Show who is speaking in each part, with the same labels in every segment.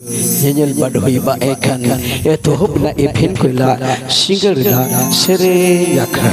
Speaker 1: Nyanyal badoi ba ekan eto hopna ephen koila single ra sere yakha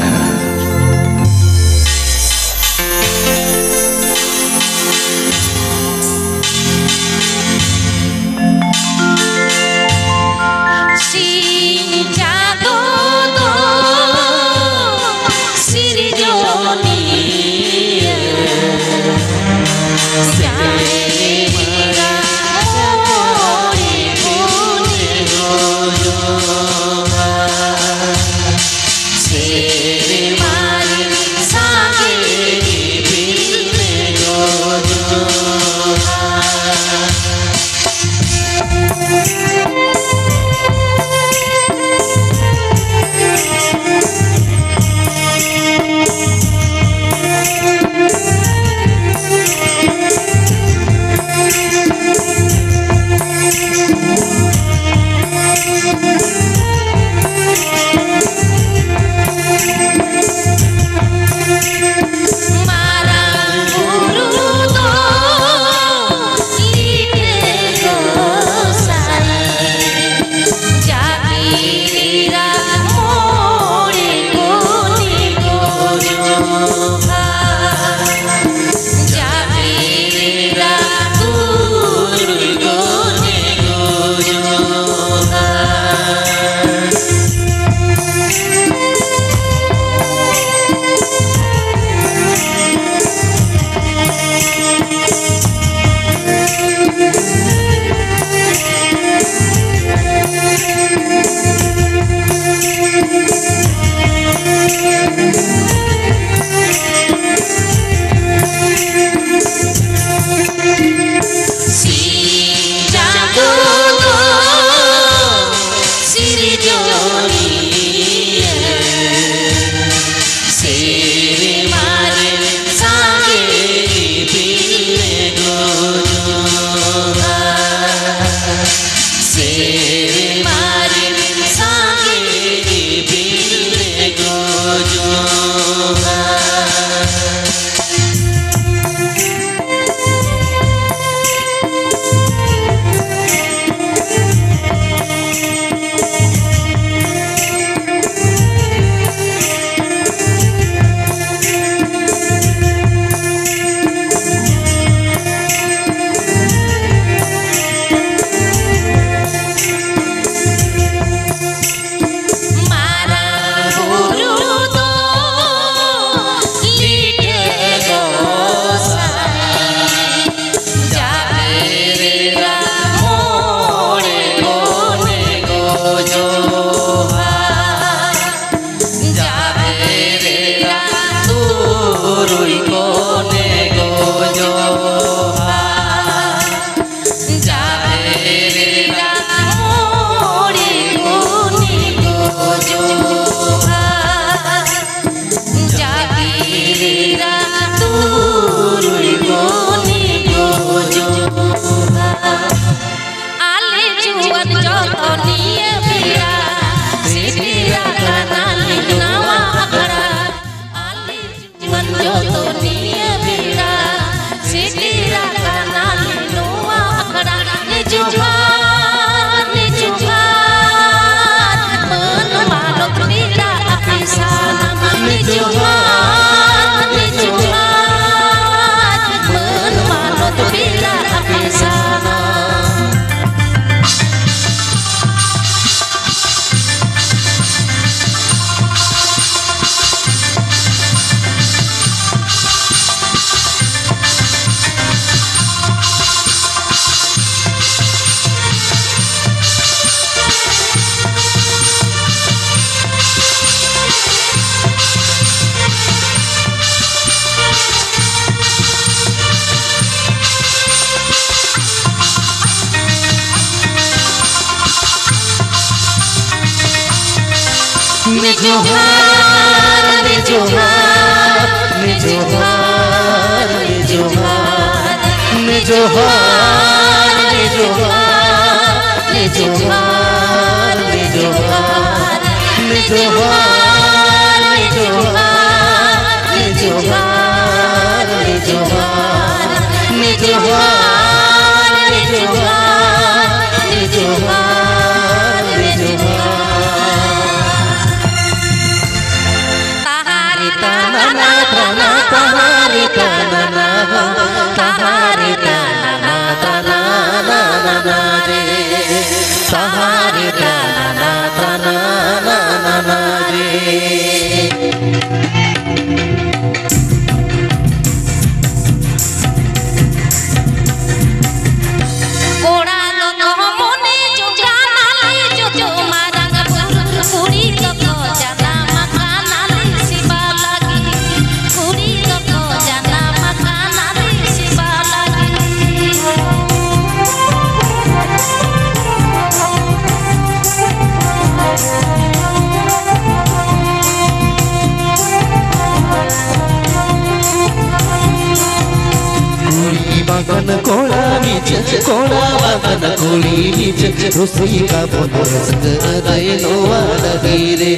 Speaker 2: कोड़ा बाबन कुड़ी नीचे Rossi का बोल रसक अदाय नोआ दहीरे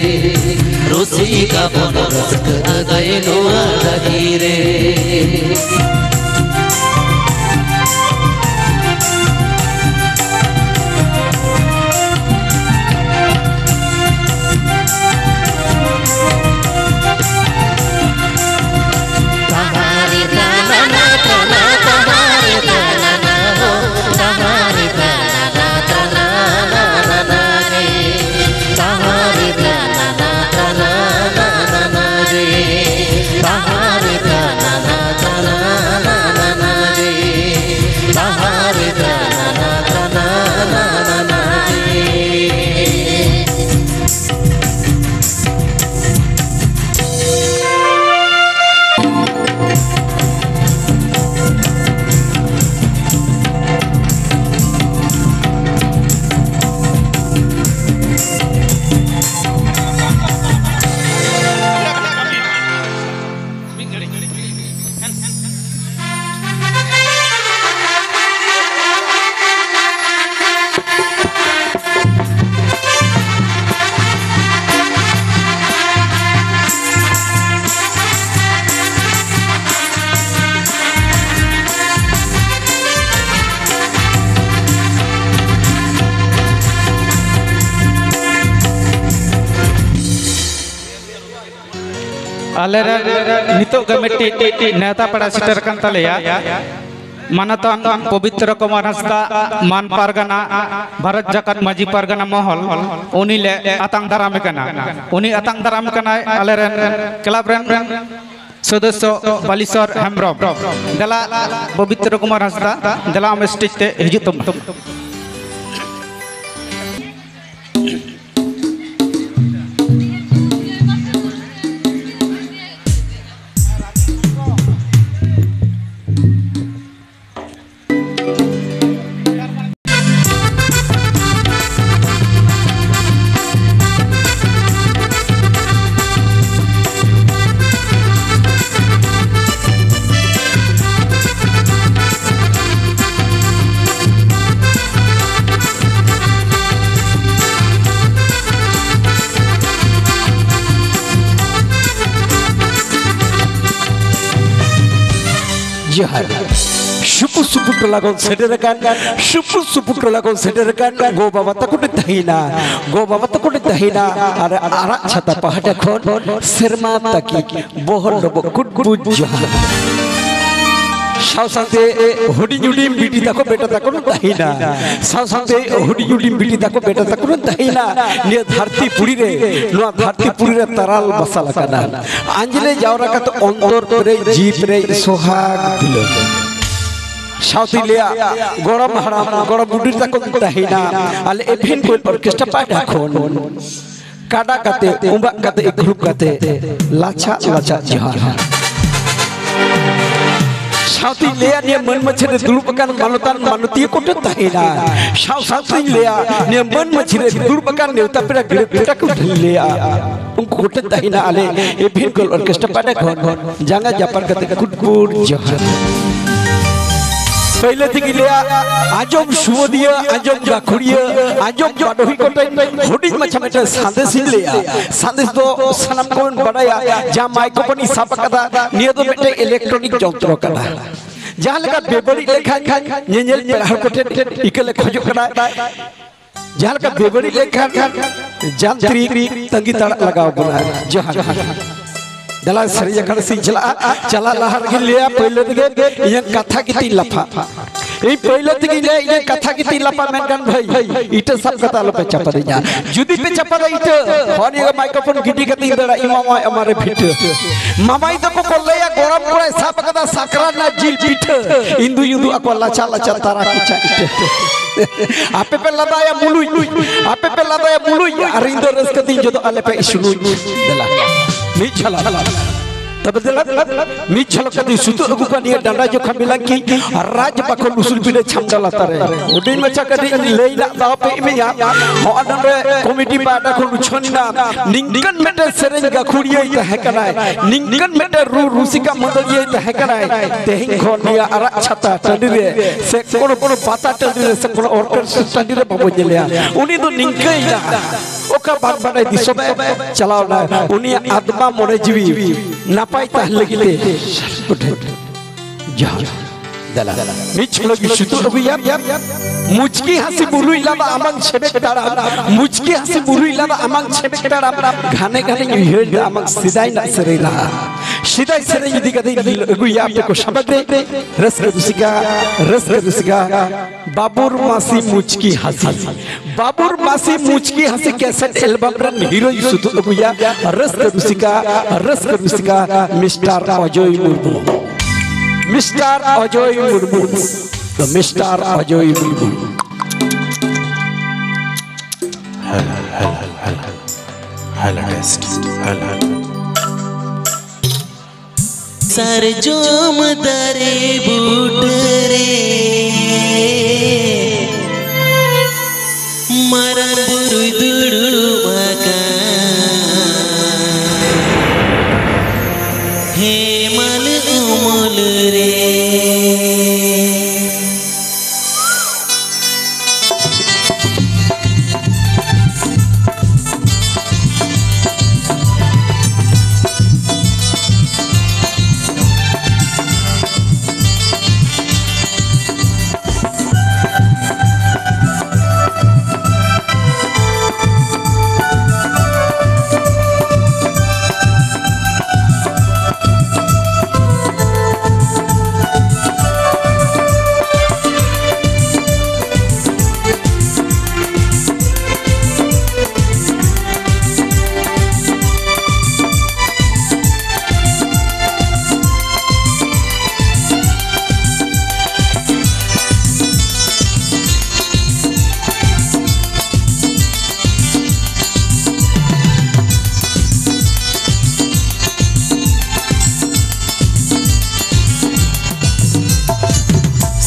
Speaker 2: रोसी का बोल रसक अदाय नोआ दहीरे
Speaker 3: नितोग मिट्टी नेता पड़ा सिटर कन तलेया मानतान पवित्र कुमार हंसदा मान पारगना भारत जगत माजी पारगना महल उनी ले अतंग दाराम कना उनी अतंग दाराम कना आलेरन क्लब रन सदस्य बालिसर हेम्ब्रम दला पवित्र कुमार हंसदा दला हम स्टेज ते हिजुतम
Speaker 1: Jihad. Supu lagon sederkan, supu lagon sederkan. Go bawa takut dahina. Arak chata pahada kon. Serma taki bohon robo kut jihad. Sausante hudi yudim biti tako beta tako dahina. Sausante hudi yudim biti tako beta tako dahina. Nia dharti puri re, nuah dharti puri re taral masala kana. Anjile jawra kato ontor pre jeep re sohag dilo. South India, Goram Haram, Goram Budita Kontahina, Al Epin Orchestra Padakon, Kada Kate, Umba Kate, Group Kate, Lacha Jihad. South India near Munmachir, Gulupakan, Manutan, Manuti Kotahina, South India near Munmachir, Gulupakan, Utapira, Gretakulia, Unkotahina, Ale, Epin Orchestra Padakon, Janga Japan Kate, Kutbur Jihad. पहले थी लिया आजम शुवदिया आजम जाखुरिया आजम बाडोही कोटे hoarding मचा में संदेश लिया संदेश तो सनम कौन बढ़ाया जहाँ माइक्रोफोन साफ करा नियतो में इलेक्ट्रॉनिक जंत्रों करा जहाँ लगा बेबरी लेखा नियल पेहर कोटे इकले खोजो करा जहाँ लगा बेबरी लेखा जंत्री तंगी तड़ लगाओ बना जहाँ दला सरिया कर सी चला लहर के लिया पहले दिखे ये कथा की लफा ये पहले दिखे ये कथा की लफा मैं कन भाई इटे सब कथा लपे चपा दिया जुदी पे चपा दा इटे और ये माइक्रोफोन गिटी के तीन दड़ा इमाम हमारे फिट मामाई तो को बोल या गरम पूरा सब कथा सकरा ना जिल फिट इंदु अको लाचा तारा की इटे आपे पे लदाया मुलुई अरिंदो रस के तीन जो तो अले पे इशुनु दला नहीं चला तब मी झलक दी सुतु अगु का निया डंडा जो खमिला की राज बाखो लुसुल पिले छमडला तारे उडिन मचा कदी लेइना दापे इमेया हो अनरे कमिटी पाटा को लुछनिना निंगन मेटे सेरेंज गाखुड़िए तहकनाय निंगन मेटे रूसिका मंदलिए तहकनाय तेहिं खनिया अरा छता टंडिरे से कोनो कोनो पाता टंडिरे से कोनो ऑर्केस्ट्रा टंडिरे बाबो जेलिया उनी तो निंगैना ओका बात बाडे दिसबे चलाव ना उनी आत्मा मोरे जीवी नापाई ताहले गिले उठे जा दला मिच लगी सुतु अबिया मुचकी हंसी बुलु इलाबा अमंग छेबे कटारा मुचकी हंसी बुलु इलाबा अमंग छेबे कटारा घाने घाने हेड अमंग सिदाई ना सरेला सिदाई सरे यदि कदे अगुया पे को शब्द दे रस रसिका बाबुर मासी मुचकी हंसी कैसेट एल्बम रन हीरो सुतु अगुया रस रसिका मिस्टर अजय मुर्मू मिस्टर अजय मुर्मू तो Mister Ajay Murmu
Speaker 2: hello test hello sir जोम दरे बूट रे मरण दुरु बका हे मल उमल रे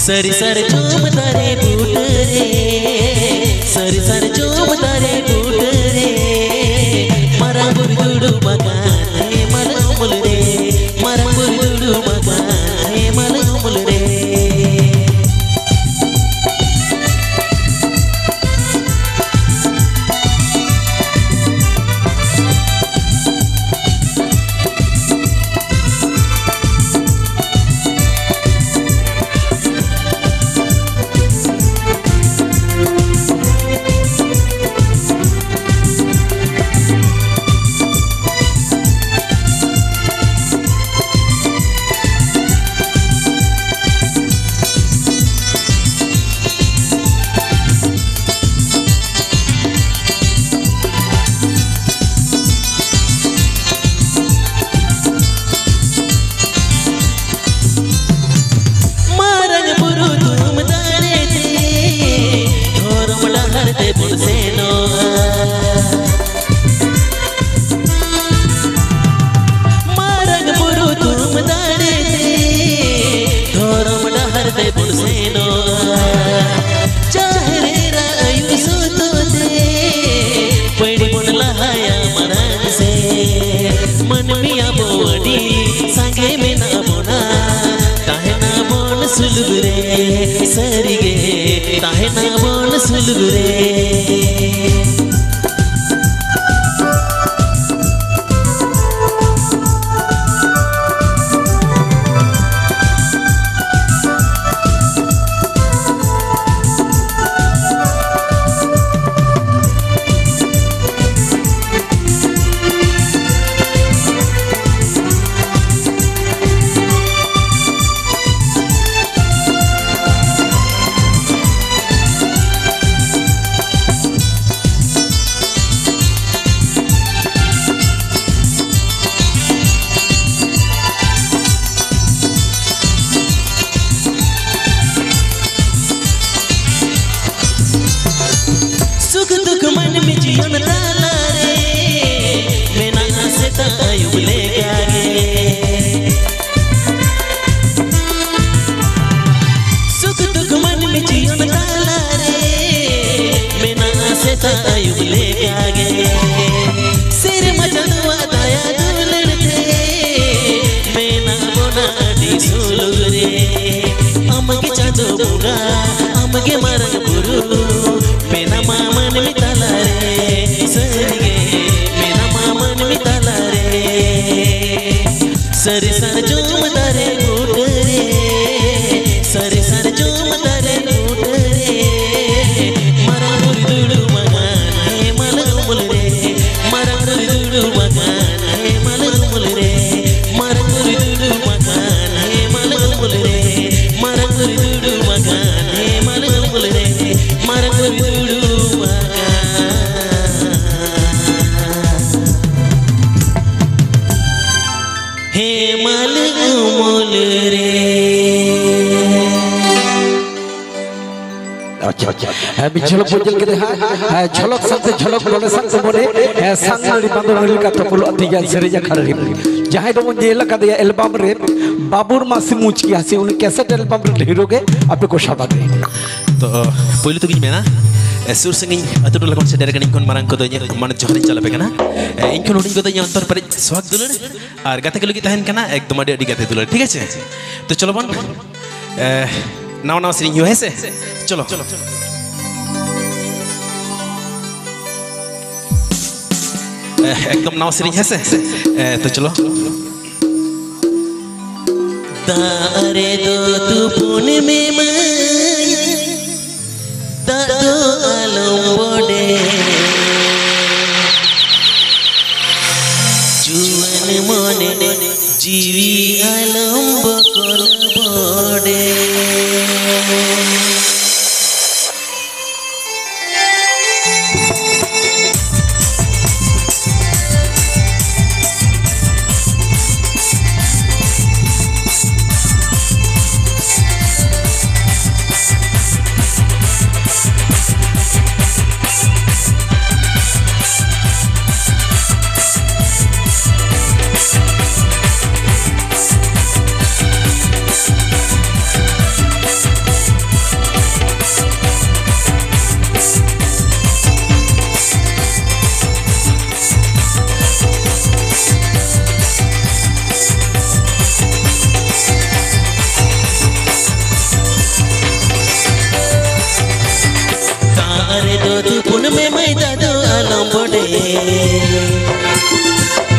Speaker 2: सरी सर चूम तारे बूट रे सरी सर चूम तारे बूट रे मरा बुरगुडु मगाने मल उमल रे मरा बुरगुडु मगाने मल उमल रे सरिगे ताहे ना बोल सुलगुरे सेता आयुब ले आगे सिर मचलवा दया दुलड़ थे मेना बोना दी सुलुरे अमगे चांदो बुगा अमगे मरंग बुरु मेना मामन मिताला रे सरगे मेना मामन मिताला रे सर सर जोम दारे गुट रे सर सर जोम दारे गुट रे मरंग दुडु मगान है मलमुल रे मरंग दुडु मगान है मलमुल रे मरंग दुडु मगान है मलमुल रे मरंग दुडु मगान है मलमुल रे मरंग दुडु मगान हे मलमुल रे
Speaker 1: अच्छा अच्छा झलक बोझल के देखा झलक संग झलक बोले संग बोले संगली बंदरली का तपुल अतिया सरेजा खरली जहां दो जेल का दिया एल्बम रे बाबूर मासी मुच की हसी उन कैसेट एल्बम रे हीरो के आपे को शाबा दे
Speaker 2: तो पहले तो किन मेना सुर संगी अतु टोला कौन से डेरे कनिं कोन मारंग को तो मन जोहरी चला पे कना इनको लोडिंग को तो अंतर पर स्वागत दुलर और गाते के लोग तहन कना एकदम अडी गाते दुलर ठीक है तो चलो बन नाव नाव सिरिंग यो है से चलो एकदम नाव सिरिंग है से तो चलो तारे दो तू पुन में दादो आलम बोडे जुवन मोने जीवी आलम बकोल बोडे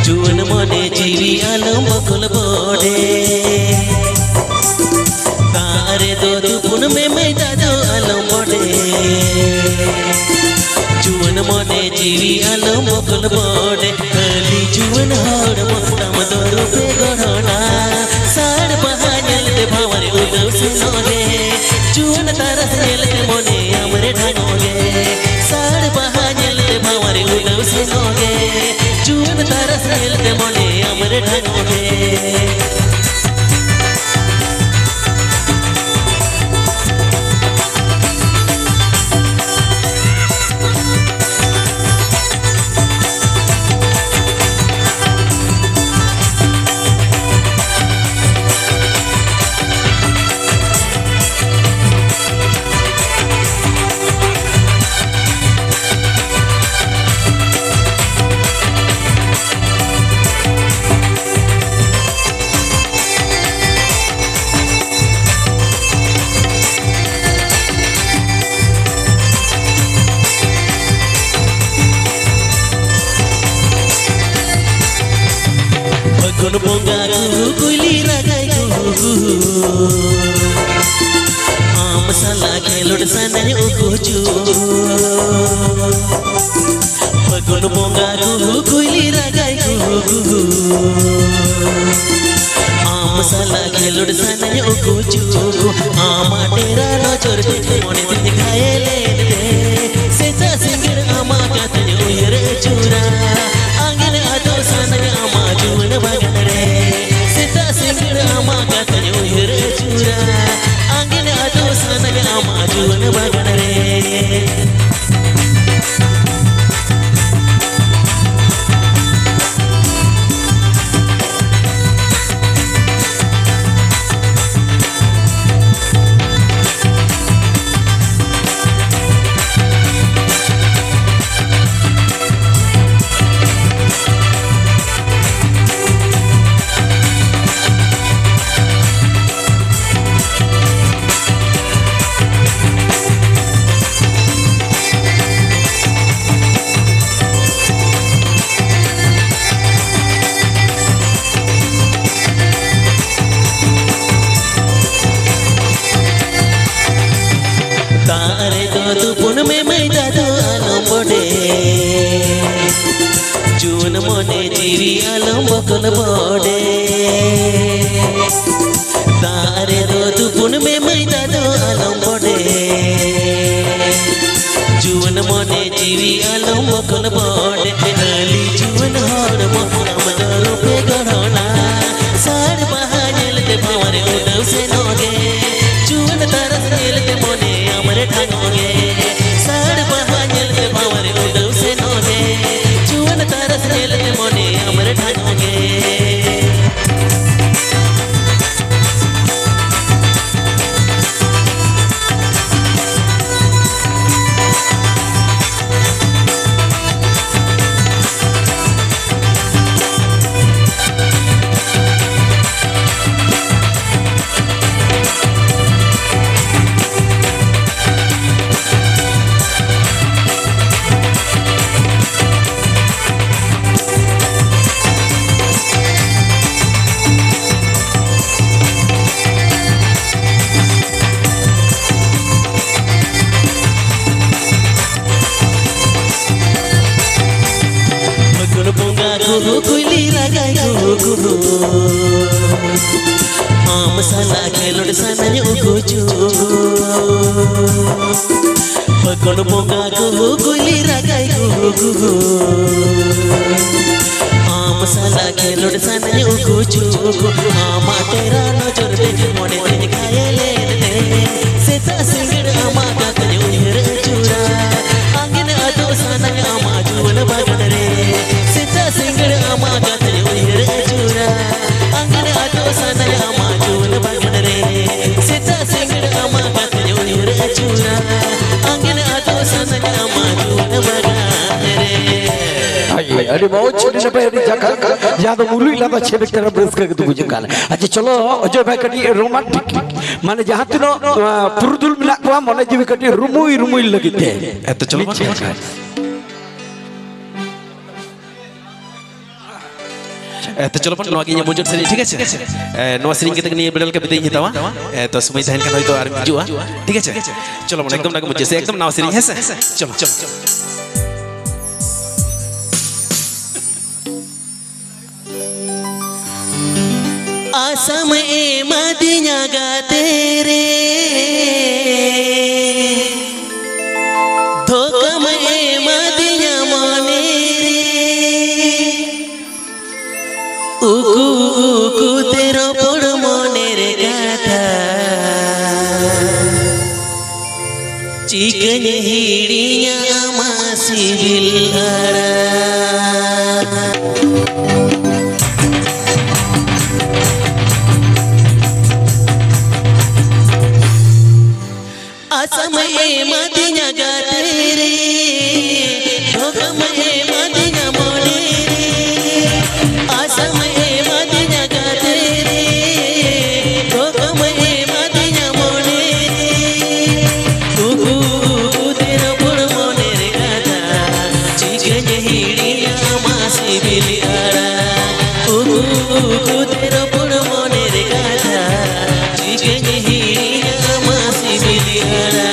Speaker 2: जुवन मोने जीवी आलम बकुल बोडे तारे दो दुपुन में मैं दादो आलम बोडे जुवन मोने जीवी आलम बकुल बोडे कली जुवन हाड़ मोटम दो पे गढ़ना साड़ बहानेल दे भावरे उदव सुनोगे जुवन तारस नेल दे मोने हमरे ढानोगे साड़ बहानेल दे भावरे उदव सुनोगे जुवन तारस नेल दे मोने हमरे ढानोगे Kono bonga kuli ragai masala khelod sanay ukochu kono bonga kuli ragai masala khelod sanay ukochu ama tera no chor mone dikhaye le de seta singar ama katanya uyare chura angin ado sanay ama juwan bagare seta singar ama katanya uyare chura angin ado sanay ama juwan bagare মনে জীবি আলম বকল বড়ে তারে দো দুপুন মে মইদা দো আলম বড়ে জীবন মনে জীবি আলম বকল বড়ে আলি জীবন হর মহামদ রূপে গড়না সার বাহাজলতে ভামরে উডাও সে নগে জীবন তারস নেলতে মনে আমরে ঠাঙ্গে সার বাহাজলতে ভামরে উডাও সে নগে জীবন তারস নেলতে মনে আমরে ঠাঙ্গে कुली लगाई गुगु आम साला खेलोड़ सानन उगुचु पकड़ मोगा गुगु कुली लगाई गुगु आम साला खेलोड़ सानन उगुचु आमा तेरा नजर पे मोने दिन खाए ले सेता सिंगड़ आमा का कने उहिर चूरा आंगन आदो सानन आमा जुवन बागन रे सिंगड़ आमा गातरे उहिर चूरा अंगन आदो सानन आमा जुवन बागन रे सिता सिंगड़ आमा गातरे उहिर चूरा अंगन आदो सानन आमा जुवन बागन रे
Speaker 1: अरे बहुत छोटे से पहले जगह याद मुरली लादा छेबे तेरा ब्रेस करके तू बुझे काल अच्छा चलो अजय भाई कटी रोमांटिक माने जहां तिनो पुरुदुल मिला को मने जीवी कटी रुमुई रुमुई लगिते
Speaker 4: तो चलो तो चलो पण नोगी मुजर सरी ठीक है नो सरी के तक नहीं बदल के बिताई हितावा तो समय तहन का तो आर जुआ ठीक है चलो मन एकदम लगे मुझे से एकदम नाव सरी है चलो चलो
Speaker 2: आसम ए मदिया गा तेरे धोकम ए मदिया माने उकु उकु तेरो पड़ मोने रे गाथा चिकन हिड़िया मासी बिलहरा आसम ए मदिया गा तेरे धोकम ए मदिया मोने रे आसम ए मदिया गा तेरे धोकम ए मदिया मोने रे उकु तेरा पुर मोने रे गाथा चिकन हिड़िया मासी बिलियारा उकु तेरा पुर मोने रे गाथा चिकन हिड़िया मासी बिलियारा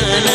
Speaker 2: जान